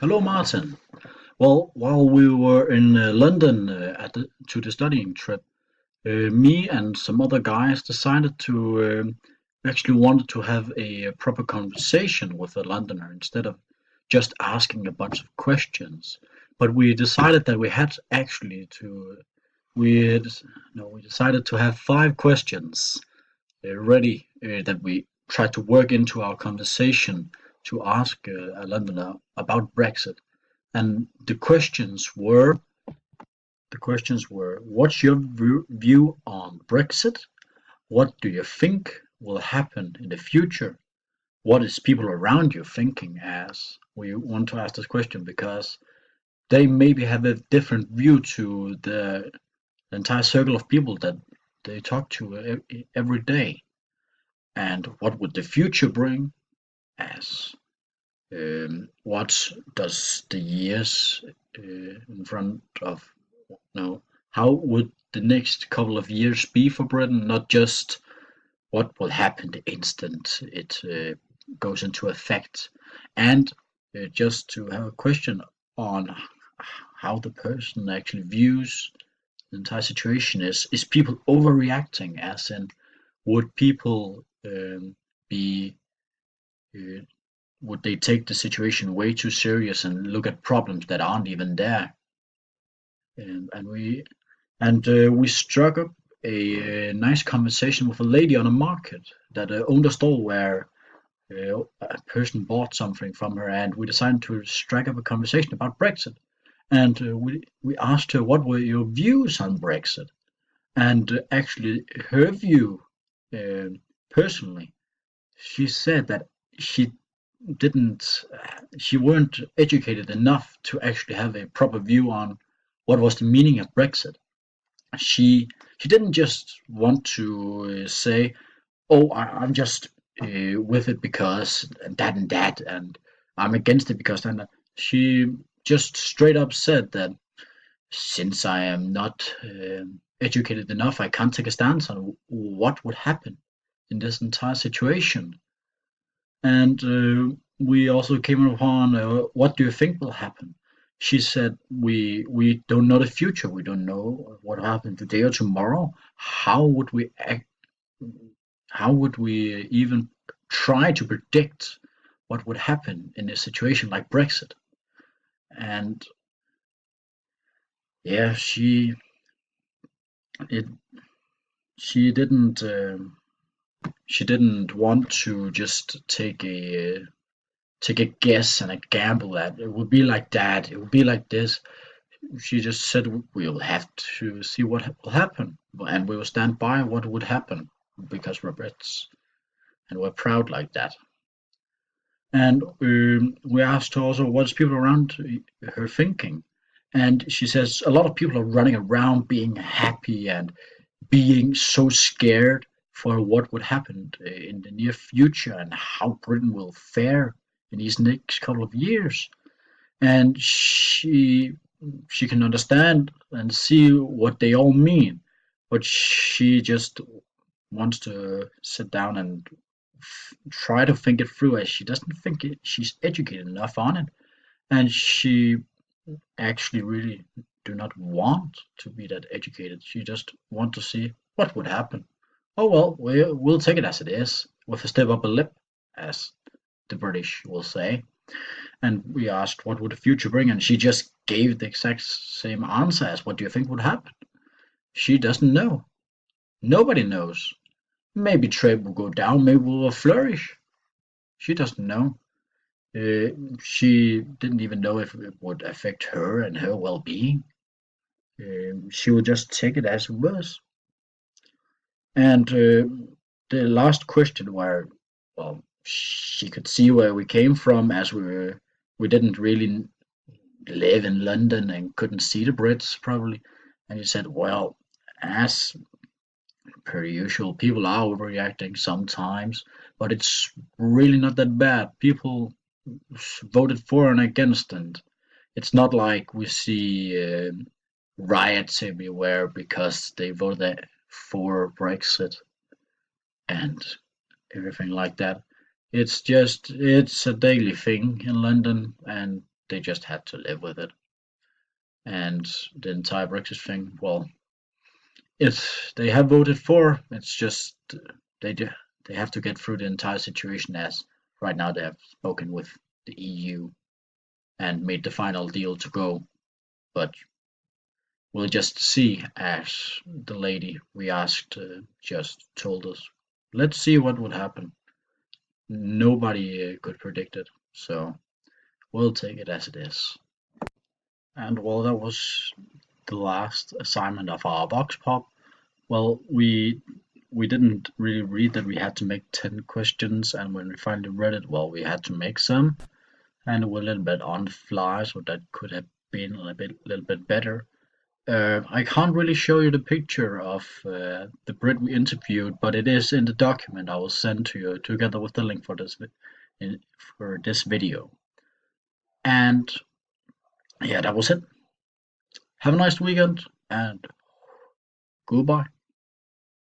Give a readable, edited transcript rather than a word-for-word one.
Hello, Martin. Well, while we were in London to the studying trip, me and some other guys decided to actually wanted to have a proper conversation with a Londoner instead of just asking a bunch of questions. But we decided that we had actually to we had, no, we decided to have 5 questions ready that we tried to work into our conversation to ask a Londoner about Brexit. And the questions were, what's your view on Brexit? What do you think will happen in the future? What is people around you thinking as? We want to ask this question because they maybe have a different view to the entire circle of people that they talk to every day. And what would the future bring as? What does the years in front of now, how would the next couple of years be for Britain? Not just what will happen the instant it goes into effect, and just to have a question on how the person actually views the entire situation. Is people overreacting? As in, would people be uh, would they take the situation way too serious and look at problems that aren't even there? And we struck up a nice conversation with a lady on a market that owned a stall where a person bought something from her, and we decided to strike up a conversation about Brexit. And we asked her what were your views on Brexit, and actually her view uh, personally. She said that she didn't, she weren't educated enough to actually have a proper view on what was the meaning of Brexit. She didn't just want to say, "Oh, I'm just with it because that and that, and I'm against it because that." And that." She just straight up said that since I am not educated enough, I can't take a stance on what would happen in this entire situation. And we also came upon what do you think will happen? She said, we don't know the future. We don't know what will happen today or tomorrow. How would we even try to predict what would happen in a situation like Brexit? And yeah, it she didn't she didn't want to just take a guess and a gamble that it would be like that, it would be like this. She just said we'll have to see what will happen, and we will stand by what would happen because we're Brits and we're proud like that. And we asked her also what's people around her thinking, and she says a lot of people are running around being happy and being so scared for what would happen in the near future and how Britain will fare in these next couple of years. And she can understand and see what they all mean, but she just wants to sit down and try to think it through, as she doesn't think she's educated enough on it, and she actually really do not want to be that educated. She just want to see what would happen. Oh well, we'll take it as it is, with a step up a lip, as the British will say. And we asked what would the future bring, and she just gave the exact same answer as what do you think would happen. She doesn't know. Nobody knows. Maybe trade will go down, maybe will flourish. She doesn't know. She didn't even know if it would affect her and her well-being. She would just take it as it was. And the last question, where well, she could see where we came from, as we didn't really live in London and couldn't see the Brits probably. And he said, well, as per usual, people are overreacting sometimes, but it's really not that bad. People voted for and against, and it's not like we see riots everywhere because they voted for Brexit and everything like that. It's a daily thing in London, and they just had to live with it. And the entire Brexit thing, well, if they have voted for, it's just they do, they have to get through the entire situation, as right now they have spoken with the EU and made the final deal to go. But we'll just see, as the lady we asked just told us. Let's see what would happen. Nobody could predict it, so we'll take it as it is. And well, that was the last assignment of our Voxpop. Well, we didn't really read that we had to make 10 questions, and when we finally read it, well, we had to make some, and we're a little bit on the fly, so that could have been a little bit better. I can't really show you the picture of the Brit we interviewed, but it is in the document I will send to you together with the link for this video. And yeah, that was it. Have a nice weekend and goodbye.